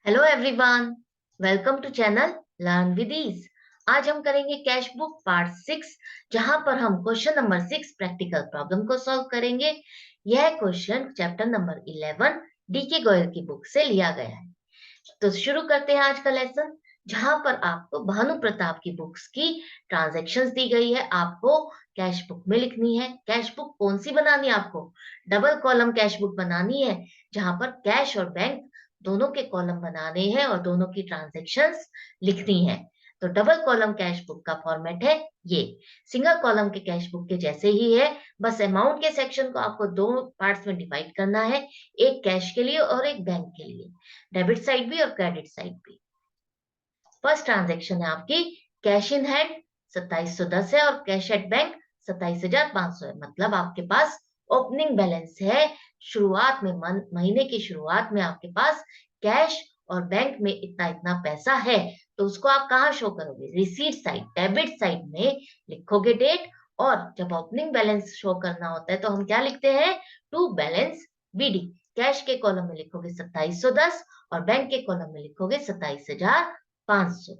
Hello everyone, welcome to channel learn with ease. आज हम करेंगे कैश बुक पार्ट 6, जहां पर हम क्वेश्चन नंबर 6 प्रैक्टिकल प्रॉब्लम को सॉल्व करेंगे। यह क्वेश्चन चैप्टर नंबर 11 डी के गोयल की बुक से लिया गया है। तो शुरू करते हैं आज का लेसन, जहां पर आपको भानु प्रताप की बुक्स की ट्रांजैक्शंस दी गई है। आपको कैश बुक में लिखनी है। कैश बुक कौन सी बनानी है? आपको डबल कॉलम कैश बुक बनानी है, जहां पर कैश और बैंक दोनों के कॉलम बनाने हैं और दोनों की ट्रांजैक्शंस लिखनी है। तो डबल कॉलम कैश बुक का फॉर्मेट है ये। सिंगल कॉलम के कैश बुक के जैसे ही है, बस अमाउंट के सेक्शन को आपको दो पार्ट्स में डिवाइड करना है, एक कैश के लिए और एक बैंक के लिए, डेबिट साइड भी और क्रेडिट साइड भी। फर्स्ट ट्रांजैक्शन है आपकी कैश इन हैंड 2710 है और कैश एट बैंक 27,500 है। मतलब आपके पास ओपनिंग बैलेंस है, शुरुआत में महीने की शुरुआत में आपके पास कैश और बैंक में इतना इतना पैसा है। तो उसको आप कहाँ शो करोगे? रिसीट साइड, डेबिट साइड में लिखोगे डेट। और जब ओपनिंग बैलेंस शो करना होता है तो हम क्या लिखते हैं? To balance BD. कैश के कॉलम में लिखोगे 2710 और बैंक के कॉलम में लिखोगे 27,500।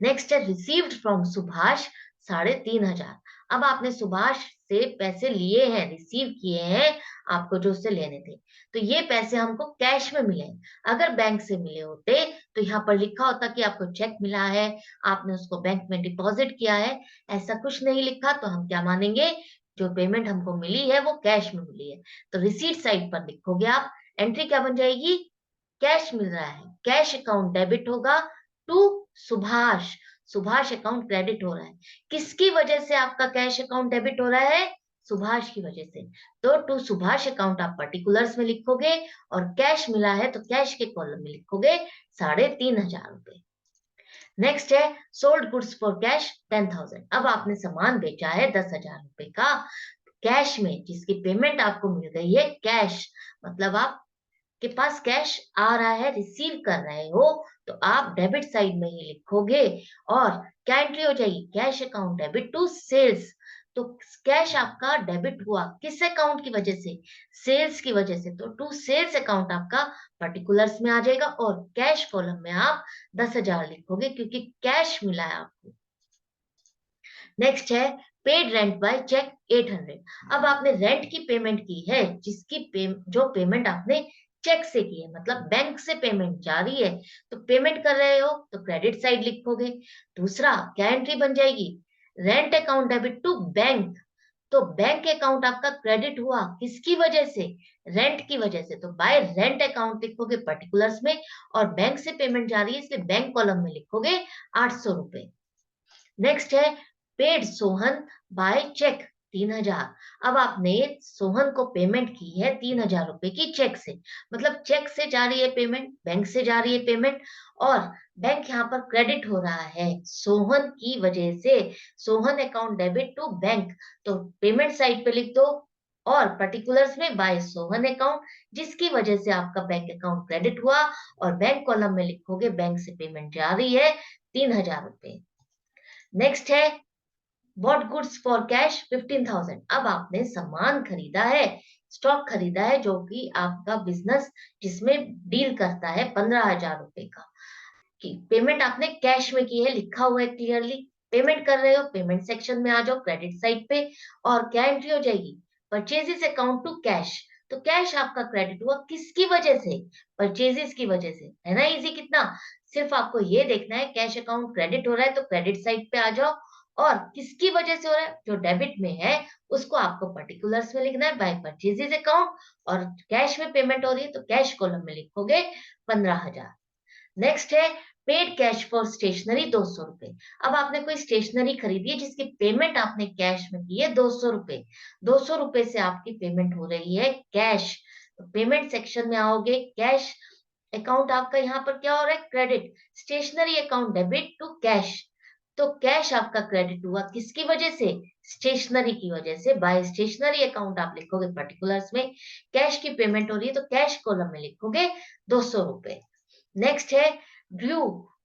नेक्स्ट है रिसीव्ड फ्रॉम सुभाष 3,500। अब आपने सुभाष से पैसे लिए हैं, रिसीव किए हैं, आपको जो उससे लेने थे। तो ये पैसे हमको कैश में मिले। अगर बैंक से मिले होते तो यहाँ पर लिखा होता कि आपको चेक मिला है, आपने उसको बैंक में डिपॉजिट किया है। ऐसा कुछ नहीं लिखा, तो हम क्या मानेंगे? जो पेमेंट हमको मिली है वो कैश में मिली है। तो रिसीट साइड पर लिखोगे आप, एंट्री क्या बन जाएगी? कैश मिल रहा है, cash account debit to Subhash Subhash. सुभाष अकाउंट क्रेडिट हो रहा है। किसकी वजह से आपका कैश अकाउंट डेबिट हो रहा है? सुभाष की वजह से। तो टू सुभाष अकाउंट आप पर्टिकुलर्स में लिखोगे और कैश मिला है तो कैश के कॉलम में लिखोगे 3,500 रुपए। नेक्स्ट है सोल्ड गुड्स फॉर कैश 10,000। अब आपने सामान बेचा है 10,000 रुपए का कैश में, जिसकी पेमेंट आपको मिल गई है कैश। मतलब आप के पास कैश आ रहा है, रिसीव कर रहे हो, तो आप डेबिट साइड में ही लिखोगे। और क्या एंट्री हो जाएगी? Cash account debit to sales. तो कैश आपका डेबिट हुआ किस अकाउंट की वजह से? सेल्स की वजह से। तो टू सेल्स अकाउंट आपका पर्टिकुलर्स में आ जाएगा और कैश कॉलम में आप 10,000 लिखोगे, क्योंकि कैश मिला है आपको। नेक्स्ट है पेड रेंट बाय चेक 800। अब आपने रेंट की पेमेंट की है, जो पेमेंट आपने चेक से की है, मतलब बैंक से पेमेंट जा रही है, तो पेमेंट कर रहे हो तो क्रेडिट साइड लिखोगे। दूसरा क्या एंट्री बन जाएगी? Rent account debit to bank. तो बैंक अकाउंट आपका क्रेडिट हुआ किसकी वजह से? रेंट की वजह से। तो बाय रेंट अकाउंट लिखोगे पर्टिकुलर्स में, और बैंक से पेमेंट जा रही है इसलिए बैंक कॉलम में लिखोगे 800 रुपए। नेक्स्ट है पेड सोहन बाय चेक 3,000। अब आपने सोहन को पेमेंट की है 3,000 रुपए की चेक से। मतलब चेक से जा रही है पेमेंट, बैंक से जा रही है पेमेंट, और बैंक यहाँ पर क्रेडिट हो रहा है सोहन की वजह से। Sohan account debit to bank. तो पेमेंट साइड पे लिख दो और पर्टिकुलर्स में बाय सोहन अकाउंट, जिसकी वजह से आपका बैंक अकाउंट क्रेडिट हुआ, और बैंक कॉलम में लिखोगे बैंक से पेमेंट जा रही है 3,000 रुपए। नेक्स्ट है बॉट गुड्स फॉर कैश 15,000। अब आपने सामान खरीदा है, स्टॉक खरीदा है, जो कि आपका बिजनेस जिसमें डील करता है 15,000 रुपए का, कि पेमेंट आपने कैश में की है, लिखा हुआ है क्लियरली। पेमेंट कर रहे हो, पेमेंट सेक्शन में आ जाओ क्रेडिट साइड पे, और क्या एंट्री हो जाएगी? Purchases account to cash. तो कैश आपका क्रेडिट हुआ किसकी वजह से? परचेजेस की वजह से। है ना इजी कितना? सिर्फ आपको ये देखना है कैश अकाउंट क्रेडिट हो रहा है तो क्रेडिट साइड पे आ जाओ, और किसकी वजह से हो रहा है? जो डेबिट में है उसको आपको पर्टिकुलर्स में लिखना है बाय परचेजेस अकाउंट, और कैश में पेमेंट हो रही है तो कैश कॉलम में लिखोगे 15,000। नेक्स्ट है पेड कैश फॉर स्टेशनरी 200 रुपए। अब आपने कोई स्टेशनरी खरीदी है जिसकी पेमेंट आपने कैश में की है 200 रुपए। 200 रुपए से आपकी पेमेंट हो रही है कैश। तो पेमेंट सेक्शन में आओगे, कैश अकाउंट आपका यहाँ पर क्या हो रहा है? Credit. Stationery account debit to cash. तो कैश आपका क्रेडिट हुआ किसकी वजह से? स्टेशनरी की वजह से। बाय स्टेशनरी अकाउंट आप लिखोगे पर्टिकुलर्स में, कैश की पेमेंट हो रही है तो कैश कॉलम में लिखोगे 200 रुपए। नेक्स्ट है due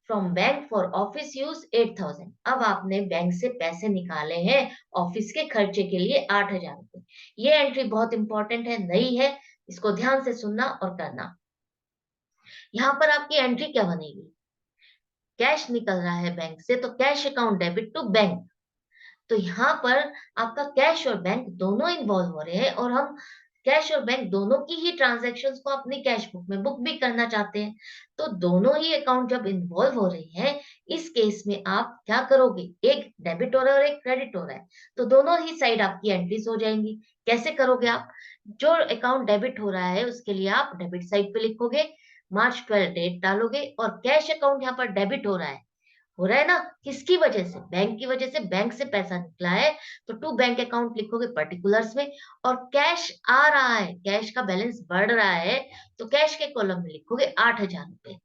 from bank for office use 8,000। अब आपने बैंक से पैसे निकाले हैं ऑफिस के खर्चे के लिए 8,000 रुपए। ये एंट्री बहुत इंपॉर्टेंट है, नई है, इसको ध्यान से सुनना और करना। यहाँ पर आपकी एंट्री क्या बनेगी? कैश निकल रहा है बैंक से, तो cash account debit to bank. तो यहाँ पर आपका कैश और बैंक दोनों इन्वॉल्व हो रहे हैं, और हम कैश और बैंक दोनों की ही ट्रांजैक्शंस को अपनी कैश बुक में बुक भी करना चाहते हैं। तो दोनों ही अकाउंट जब इन्वॉल्व हो रहे हैं, इस केस में आप क्या करोगे? एक डेबिट हो रहा है और एक क्रेडिट हो रहा है, तो दोनों ही साइड आपकी एंट्रीज हो जाएंगी। कैसे करोगे आप? जो अकाउंट डेबिट हो रहा है उसके लिए आप डेबिट साइड पे लिखोगे, मार्च 12 डेट डालोगे, और कैश अकाउंट यहाँ पर डेबिट हो रहा है ना, किसकी वजह से? बैंक की वजह से, बैंक से पैसा निकला है, तो टू बैंक अकाउंट लिखोगे पर्टिकुलर्स में। और कैश आ रहा है, कैश का बैलेंस बढ़ रहा है, तो कैश के कॉलम में लिखोगे 8,000 रुपए।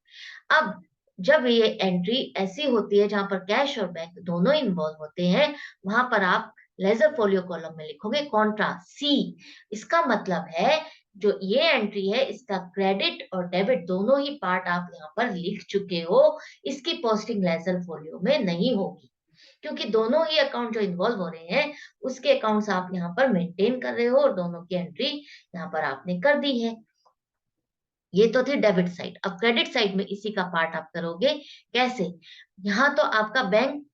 अब जब ये एंट्री ऐसी होती है जहां पर कैश और बैंक दोनों इन्वॉल्व होते हैं, वहां पर आप लेजर फोलियो कॉलम में लिखोगे कॉन्ट्रा सी। इसका मतलब है जो ये एंट्री है, इसका क्रेडिट और डेबिट दोनों ही पार्ट आप यहाँ पर लिख चुके हो। इसकी पोस्टिंग लेजर फोलियो में नहीं होगी, क्योंकि दोनों ही अकाउंट जो इन्वॉल्व हो रहे हैं उसके अकाउंट्स आप यहाँ पर मेंटेन कर रहे हो, और दोनों की एंट्री यहाँ पर आपने कर दी है। ये तो थी डेबिट साइड। अब क्रेडिट साइड में इसी का पार्ट आप करोगे। कैसे? यहाँ तो आपका बैंक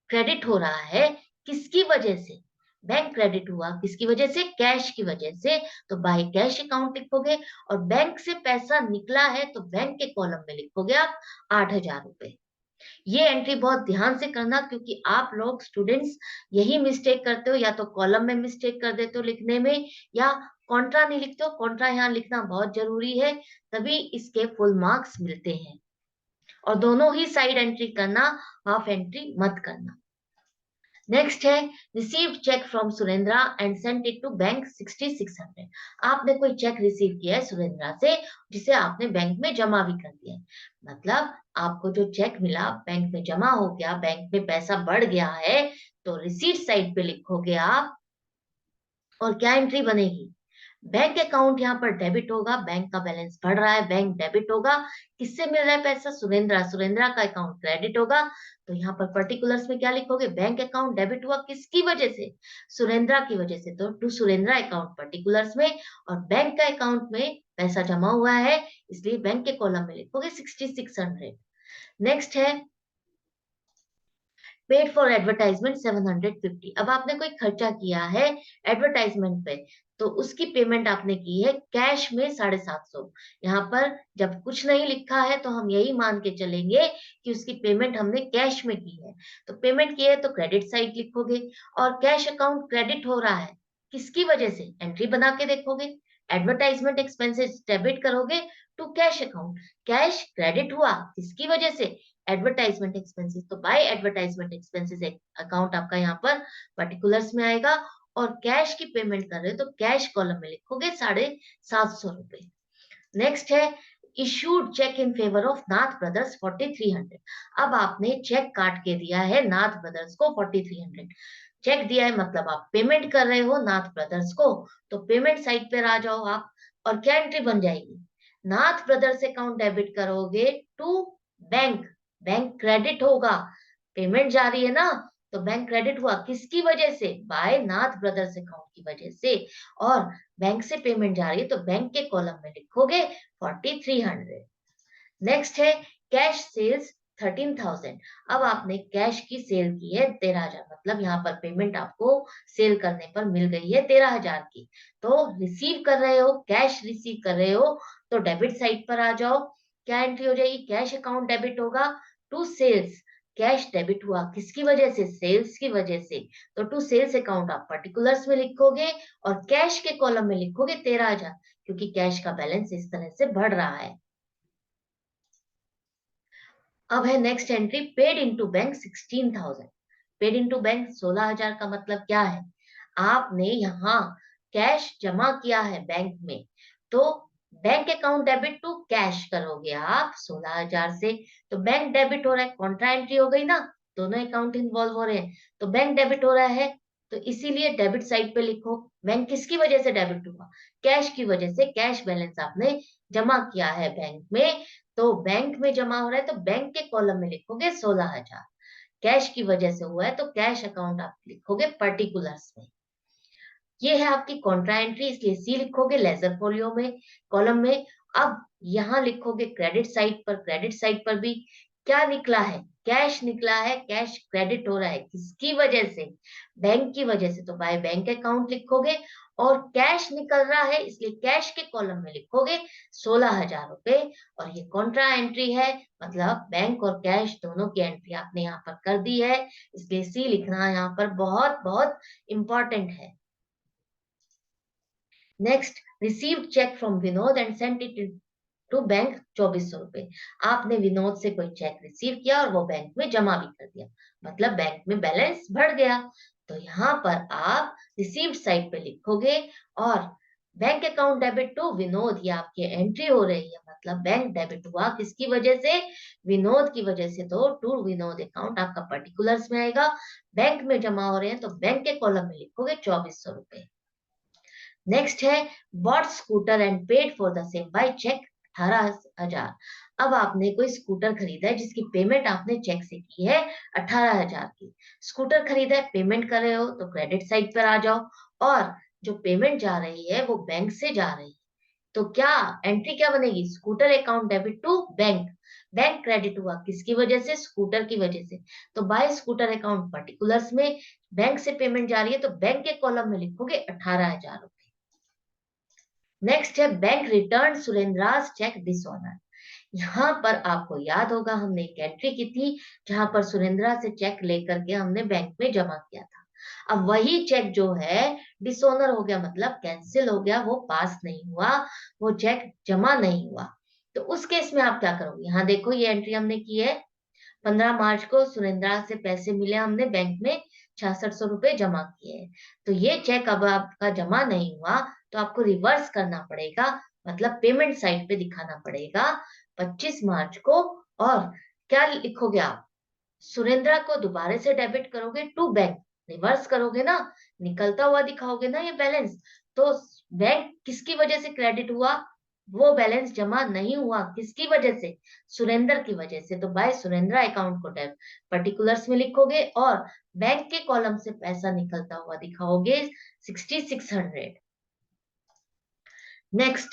क्रेडिट हो रहा है, किसकी वजह से? बैंक क्रेडिट हुआ किसकी वजह से? कैश की वजह से। तो बाय कैश अकाउंट लिखोगे, और बैंक से पैसा निकला है तो बैंक के कॉलम में लिखोगे आप 8,000 रुपए। ये एंट्री बहुत ध्यान से करना, क्योंकि आप लोग स्टूडेंट्स यही मिस्टेक करते हो, या तो कॉलम में मिस्टेक कर देते हो लिखने में, या कॉन्ट्रा नहीं लिखते हो। कॉन्ट्रा यहाँ लिखना बहुत जरूरी है, तभी इसके फुल मार्क्स मिलते हैं। और दोनों ही साइड एंट्री करना, हाफ एंट्री मत करना। नेक्स्ट है, received cheque from Surendra and sent it to bank 6600। आपने कोई चेक रिसीव किया है सुरेंद्रा से, जिसे आपने बैंक में जमा भी कर दिया है। मतलब आपको जो चेक मिला बैंक में जमा हो गया, बैंक में पैसा बढ़ गया है, तो रिसीट साइड पे लिखोगे आप। और क्या एंट्री बनेगी? बैंक अकाउंट यहाँ पर डेबिट होगा, बैंक का बैलेंस बढ़ रहा है, बैंक डेबिट होगा। किससे मिल रहा है पैसा? सुरेंद्रा। सुरेंद्रा का अकाउंट क्रेडिट होगा, तो यहाँ पर पर्टिकुलर्स में क्या लिखोगे? बैंक अकाउंट डेबिट हुआ किसकी वजह से? सुरेंद्रा की वजह से, तो टू सुरेंद्रा अकाउंट पर्टिकुलर्स में। और बैंक का अकाउंट में पैसा जमा हुआ है, इसलिए बैंक के कॉलम में लिखोगे 6600। नेक्स्ट है, पेड फॉर एडवर्टाइजमेंट 750। अब आपने कोई खर्चा किया है एडवर्टाइजमेंट पे, तो उसकी पेमेंट आपने की है कैश में 750। यहाँ पर जब कुछ नहीं लिखा है तो हम यही मान के चलेंगे कि उसकी पेमेंट हमने कैश में की है। तो पेमेंट की है तो क्रेडिट साइड लिखोगे, और कैश अकाउंट क्रेडिट हो रहा है किसकी वजह से? एंट्री बना के देखोगे, एडवर्टाइजमेंट एक्सपेंसेस डेबिट करोगे to cash account. Cash credit हुआ किसकी वजह से? Advertisement expenses. तो बाय एडवर्टाइजमेंट एक्सपेंसेस अकाउंट आपका यहाँ पर पर्टिकुलर्स में आएगा, और कैश की पेमेंट कर रहे हो तो कैश कॉलम में लिखोगे 750 रुपए। नेक्स्ट है, issued cheque in favour of Nath brothers 4300। अब आपने चेक काट के दिया है नाथ ब्रदर्स को 4300। चेक दिया है मतलब आप पेमेंट कर रहे हो नाथ ब्रदर्स को, तो पेमेंट साइड पे आ जाओ आप। और क्या एंट्री बन जाएगी? नाथ ब्रदर्स अकाउंट डेबिट करोगे टू बैंक, बैंक क्रेडिट होगा। पेमेंट जा रही है ना, तो बैंक क्रेडिट हुआ किसकी वजह से? बाय नाथ ब्रदर्स अकाउंट की वजह से। और बैंक से पेमेंट जा रही है तो बैंक के कॉलम में लिखोगे 4300। नेक्स्ट है, कैश सेल्स 13,000। अब आपने कैश की सेल की है 13,000, मतलब यहाँ पर पेमेंट आपको सेल करने पर मिल गई है 13,000 की। तो रिसीव कर रहे हो, कैश रिसीव कर रहे हो, तो डेबिट साइड पर आ जाओ। क्या एंट्री हो जाएगी? Cash account debit to to sales. Cash debit हुआ किसकी वजह से? सेल्स की वजह से। तो टू सेल्स अकाउंट आप पर्टिकुलर्स में लिखोगे, और कैश के कॉलम में लिखोगे 13,000, क्योंकि कैश का बैलेंस इस तरह से बढ़ रहा है। अब है next entry, paid into bank 16,000। Paid into bank 16,000 का मतलब क्या है? आपने यहाँ कैश जमा किया है बैंक में, तो bank account debit to cash करोगे आप 16,000 से। तो बैंक डेबिट हो रहा है, कॉन्ट्रा एंट्री हो गई ना, दोनों अकाउंट इन्वॉल्व हो रहे हैं, तो बैंक डेबिट हो रहा है, तो इसीलिए डेबिट साइड पे लिखो। बैंक किसकी वजह से डेबिट हुआ? कैश की वजह से। कैश बैलेंस आपने जमा किया है बैंक में, तो बैंक में जमा हो रहा है तो बैंक के कॉलम में लिखोगे 16,000। कैश की वजह से हुआ है तो कैश अकाउंट आप लिखोगे पर्टिकुलर्स में। ये है आपकी कॉन्ट्रा एंट्री, इसलिए सी लिखोगे लेजर फोलियो में, कॉलम में। अब यहाँ लिखोगे क्रेडिट साइड पर, क्रेडिट साइड पर भी क्या निकला है, कैश निकला है, कैश क्रेडिट हो रहा है, किसकी वजह से, बैंक की वजह से, तो बाय बैंक अकाउंट लिखोगे, और कैश निकल रहा है इसलिए कैश के कॉलम में लिखोगे 16,000 रुपए, और ये कॉन्ट्रा एंट्री है, मतलब बैंक और कैश दोनों की एंट्री आपने यहाँ पर कर दी है, इसलिए सी लिखना यहाँ पर बहुत बहुत इंपॉर्टेंट है। Next, received cheque from Vinod and sent it to bank 2400 रुपए। आपने विनोद से कोई चेक रिसीव किया और वो बैंक में जमा भी कर दिया, मतलब बैंक में बैलेंस बढ़ गया। तो यहाँ पर आप रिसीव्ड साइड पे लिखोगे, और bank account debit to Vinod, ये आपकी एंट्री हो रही है, मतलब बैंक डेबिट हुआ किसकी वजह से, विनोद की वजह से, तो टू विनोद अकाउंट आपका पर्टिकुलर्स में आएगा, बैंक में जमा हो रहे हैं तो बैंक के कॉलम में लिखोगे 2400 रुपए। नेक्स्ट है, bought scooter and paid for the same by cheque 18,000। अब आपने कोई स्कूटर खरीदा है जिसकी पेमेंट आपने चेक से की है 18,000 की। स्कूटर खरीदा है, पेमेंट कर रहे हो तो क्रेडिट साइड पर आ जाओ, और जो पेमेंट जा रही है वो बैंक से जा रही है, तो क्या एंट्री क्या बनेगी, scooter account debit to bank, bank credit हुआ किसकी वजह से, स्कूटर की वजह से, तो बाय स्कूटर अकाउंट पर्टिकुलर्स में बैंक से पेमेंट जा रही है तो बैंक के कॉलम में लिखोगे 18,000 रुपए। नेक्स्ट है, बैंक रिटर्न सुरेंद्रास चेक डिसऑनर। यहाँ पर आपको याद होगा हमने एक एंट्री की थी जहां पर सुरेंद्रा से चेक लेकर के हमने बैंक में जमा किया था। अब वही चेक जो है डिसऑनर हो गया, मतलब कैंसिल हो गया, वो पास नहीं हुआ, वो चेक जमा नहीं हुआ। तो उस केस में आप क्या करोगे, यहाँ देखो ये एंट्री हमने की है, 15 मार्च को सुरेंद्रा से पैसे मिले, हमने बैंक में 6600 रुपए जमा किए हैं। तो ये चेक अब आपका जमा नहीं हुआ, तो आपको रिवर्स करना पड़ेगा, मतलब पेमेंट साइड पे दिखाना पड़ेगा 25 मार्च को, और क्या लिखोगे आप, सुरेंद्रा को दोबारा से डेबिट करोगे टू बैंक, रिवर्स करोगे ना, निकलता हुआ दिखाओगे ना ये बैलेंस, तो बैंक किसकी वजह से क्रेडिट हुआ, वो बैलेंस जमा नहीं हुआ किसकी वजह से, सुरेंद्र की वजह से, तो बाय सुरेंद्र अकाउंट को डेबिट पर्टिकुलर्स में लिखोगे, और बैंक के कॉलम से पैसा निकलता हुआ दिखाओगे 6600। Next,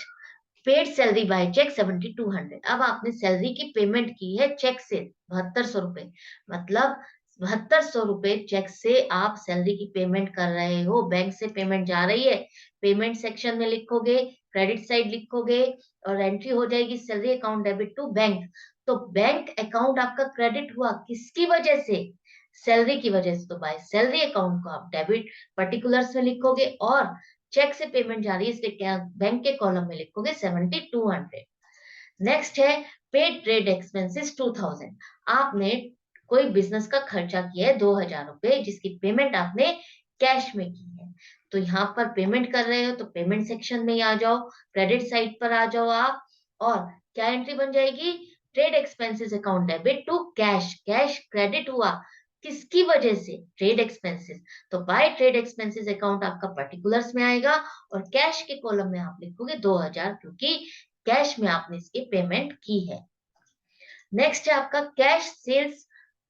paid salary by cheque 7200। अब आपने सैलरी की पेमेंट की है चेक से 7200 रुपए, मतलब 7200 रुपए चेक से आप सैलरी की पेमेंट कर रहे हो, बैंक से पेमेंट जा रही है, पेमेंट सेक्शन में लिखोगे, क्रेडिट साइड लिखोगे, और एंट्री हो जाएगी salary account debit to bank. तो बैंक अकाउंट आपका क्रेडिट हुआ किसकी वजह से, सैलरी की वजह से, तो बाय सैलरी अकाउंट को आप डेबिट पर्टिकुलर्स में लिखोगे, और चेक से पेमेंट जा रही है इसलिए क्या बैंक के कॉलम में लिखोगे 7200। नेक्स्ट है, पेड ट्रेड एक्सपेंसेस 2000। आपने कोई बिजनेस का खर्चा किया है 2000 रुपए, जिसकी पेमेंट आपने कैश में की है, तो यहाँ पर पेमेंट कर रहे हो तो पेमेंट सेक्शन में ही आ जाओ, क्रेडिट साइड पर आ जाओ आप, और क्या एंट्री बन जाएगी, trade expenses account debit to cash, cash credit हुआ किसकी वजह से, ट्रेड एक्सपेंसेस, तो बाय ट्रेड एक्सपेंसेस अकाउंट आपका पर्टिकुलर्स में आएगा, और कैश के कॉलम में आप लिखोगे 2000, क्योंकि कैश में आपने इसकी पेमेंट की है। नेक्स्ट है आपका कैश सेल्स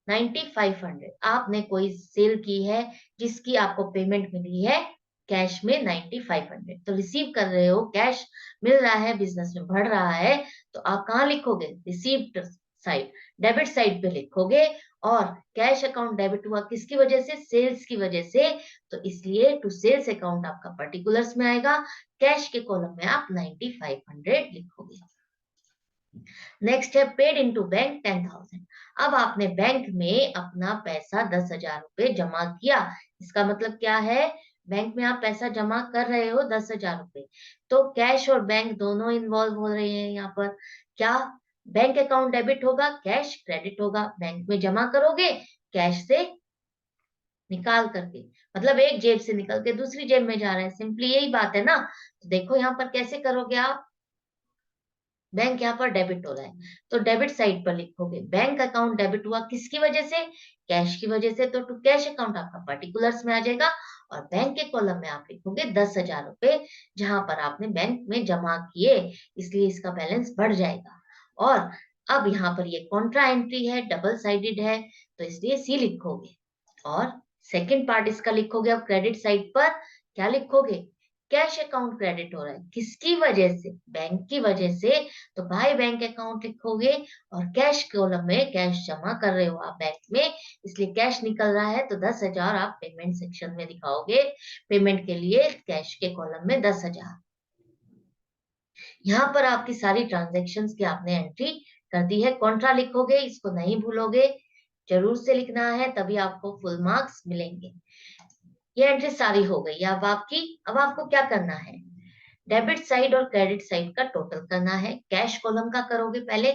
9500। आपने कोई सेल की है जिसकी आपको पेमेंट मिली है कैश में 9500, तो रिसीव कर रहे हो, कैश मिल रहा है, बिजनेस में बढ़ रहा है, तो आप कहाँ लिखोगे, रिसीव्ड साइड, डेबिट साइड पे लिखोगे, और कैश अकाउंट डेबिट हुआ किसकी वजह से, सेल्स की वजह से, तो इसलिए टू सेल्स अकाउंट आपका पर्टिकुलर्स में आएगा, कैश के कॉलम में आप 9500 लिखोगे। नेक्स्ट है, पेड इनटू बैंक 10,000। अब आपने बैंक में अपना पैसा 10,000 रुपए जमा किया, इसका मतलब क्या है, बैंक में आप पैसा जमा कर रहे हो 10,000 रुपए, तो कैश और बैंक दोनों इन्वॉल्व हो रहे हैं यहाँ पर, क्या बैंक अकाउंट डेबिट होगा, कैश क्रेडिट होगा, बैंक में जमा करोगे कैश से निकाल करके, मतलब एक जेब से निकल के दूसरी जेब में जा रहा है, सिंपली यही बात है ना। तो देखो यहाँ पर कैसे करोगे आप, बैंक यहाँ पर डेबिट हो रहा है तो डेबिट साइड पर लिखोगे, बैंक अकाउंट डेबिट हुआ किसकी वजह से, कैश की वजह से, तो टू कैश अकाउंट आपका पर्टिकुलर्स में आ जाएगा, और बैंक के कॉलम में आप लिखोगे 10,000 रुपए, जहां पर आपने बैंक में जमा किए, इसलिए इसका बैलेंस बढ़ जाएगा। और अब यहाँ पर ये कॉन्ट्रा एंट्री है, डबल साइडेड है, तो इसलिए सी लिखोगे, और सेकेंड पार्ट इसका लिखोगे अब क्रेडिट साइड पर, क्या लिखोगे, कैश अकाउंट क्रेडिट हो रहा है, किसकी वजह से? बैंक की वजह से। तो बाय बैंक अकाउंट लिखोगे और कैश कॉलम में कैश जमा कर रहे हो आप बैंक में, इसलिए कैश निकल रहा है, तो 10,000 आप पेमेंट सेक्शन में दिखाओगे। पेमेंट के लिए कैश के कॉलम में 10,000। यहाँ पर आपकी सारी ट्रांजेक्शन्स की आपने एंट्री कर दी है। कॉन्ट्रा लिखोगे, इसको नहीं भूलोगे, जरूर से लिखना है, तभी आपको फुल मार्क्स मिलेंगे। ये एंट्री सारी हो गई अब आपकी। अब आपको क्या करना है? डेबिट साइड और क्रेडिट साइड का टोटल करना है। कैश कॉलम का करोगे पहले।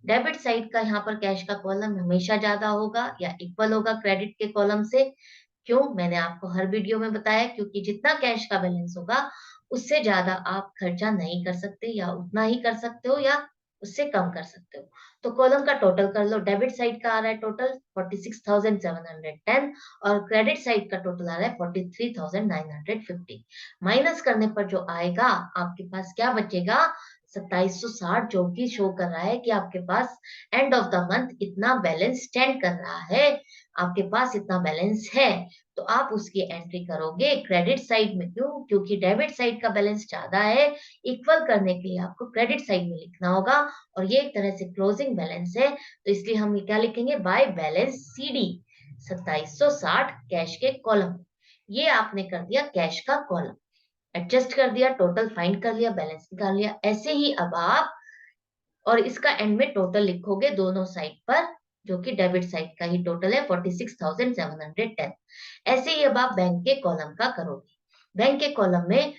डेबिट साइड का यहाँ पर कैश का कॉलम हमेशा ज्यादा होगा या इक्वल होगा क्रेडिट के कॉलम से। क्यों? मैंने आपको हर वीडियो में बताया, क्योंकि जितना कैश का बैलेंस होगा उससे ज्यादा आप खर्चा नहीं कर सकते, या उतना ही कर सकते हो या उससे कम कर सकते हो। तो कॉलम का टोटल कर लो। डेबिट साइड का आ रहा है टोटल 46,710 और क्रेडिट साइड का टोटल आ रहा है 43,950। माइनस करने पर जो आएगा आपके पास क्या बचेगा? 2760, जो कि शो कर रहा है कि आपके पास एंड ऑफ द मंथ इतना बैलेंस स्टैंड कर रहा है, आपके पास इतना बैलेंस है। तो आप उसकी एंट्री करोगे क्रेडिट साइड में। क्यों? क्योंकि डेबिट साइड का बैलेंस ज्यादा है। इक्वल करने के लिए आपको क्रेडिट साइड में लिखना होगा, और ये एक तरह से क्लोजिंग बैलेंस है, तो इसलिए हम क्या लिखेंगे? बाय बैलेंस CD 2760 कैश के कॉलम। ये आपने कर दिया कैश का कॉलम, एडजस्ट कर दिया, टोटल फाइंड कर लिया, बैलेंस निकाल लिया। ऐसे ही अब आप, और इसका एंड में टोटल लिखोगे दोनों साइड पर, जो कि डेबिट साइड का ही टोटल है 46,710। ऐसे ही अब आप बैंक के कॉलम का करोगे। बैंक के कॉलम में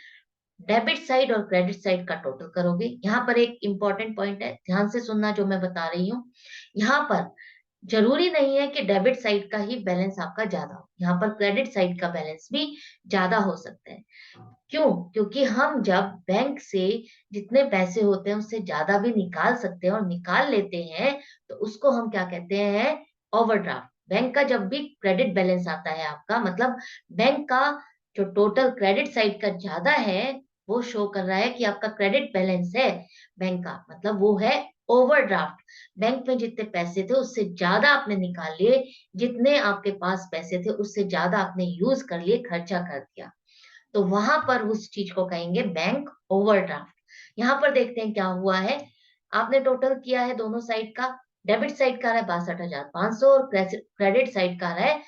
डेबिट साइड और क्रेडिट साइड का टोटल करोगे। यहाँ पर एक इंपॉर्टेंट पॉइंट है, ध्यान से सुनना जो मैं बता रही हूँ। यहाँ पर जरूरी नहीं है कि डेबिट साइड का ही बैलेंस आपका ज्यादा हो, यहाँ पर क्रेडिट साइड का बैलेंस भी ज्यादा हो सकता है। क्यों? क्योंकि हम जब बैंक से जितने पैसे होते हैं उससे ज्यादा भी निकाल सकते हैं और निकाल लेते हैं, तो उसको हम क्या कहते हैं? ओवरड्राफ्ट। बैंक का जब भी क्रेडिट बैलेंस आता है आपका, मतलब बैंक का जो टोटल क्रेडिट साइड का ज्यादा है, वो शो कर रहा है कि आपका क्रेडिट बैलेंस है बैंक का, मतलब वो है ओवरड्राफ्ट। बैंक में जितने पैसे थे उससे ज्यादा आपने निकाल लिए, जितने आपके पास पैसे थे उससे ज्यादा आपने यूज कर लिए, खर्चा कर दिया, तो वहां पर उस चीज को कहेंगे बैंक ओवरड्राफ्ट। यहाँ पर देखते हैं क्या हुआ है। आपने टोटल किया है दोनों साइड का। डेबिट साइड का आ रहा है 62,500 और क्रेडिट साइड का आ रहा है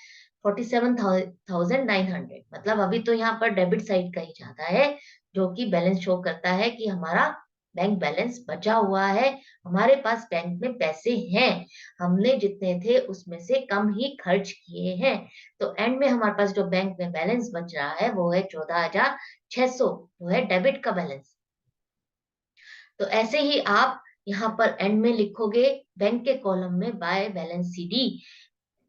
47,900। मतलब अभी तो यहाँ पर डेबिट साइड का ही ज्यादा है, जो कि बैलेंस शो करता है कि हमारा बैंक बैलेंस बचा हुआ है, हमारे पास बैंक में पैसे हैं, हमने जितने थे उसमें से कम ही खर्च किए हैं। तो एंड में हमारे पास जो बैंक में बैलेंस बच रहा है वो है 14,600, वो है डेबिट का बैलेंस। तो ऐसे ही आप यहाँ पर एंड में लिखोगे बैंक के कॉलम में बाय बैलेंस CD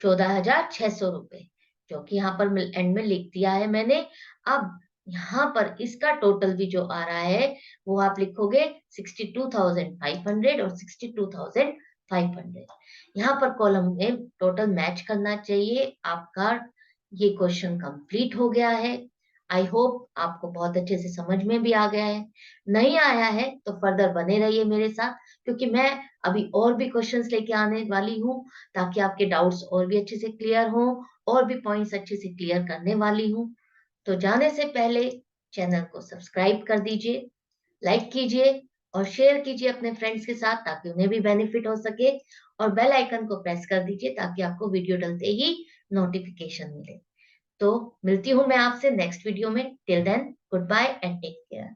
14,600 रुपए, जो कि यहाँ पर एंड में लिख दिया है मैंने। अब यहाँ पर इसका टोटल भी जो आ रहा है वो आप लिखोगे 62,500 और 62,500। यहाँ पर कॉलम में टोटल मैच करना चाहिए आपका। ये क्वेश्चन कंप्लीट हो गया है। आई होप आपको बहुत अच्छे से समझ में भी आ गया है। नहीं आया है तो फर्दर बने रहिए मेरे साथ, क्योंकि मैं अभी और भी क्वेश्चंस लेके आने वाली हूँ, ताकि आपके डाउट्स और भी अच्छे से क्लियर हों, और भी पॉइंट्स अच्छे से क्लियर करने वाली हूँ। तो जाने से पहले चैनल को सब्सक्राइब कर दीजिए, लाइक कीजिए और शेयर कीजिए अपने फ्रेंड्स के साथ, ताकि उन्हें भी बेनिफिट हो सके, और बेल आइकन को प्रेस कर दीजिए ताकि आपको वीडियो डलते ही नोटिफिकेशन मिले। तो मिलती हूँ मैं आपसे नेक्स्ट वीडियो में। Till then goodbye and take care.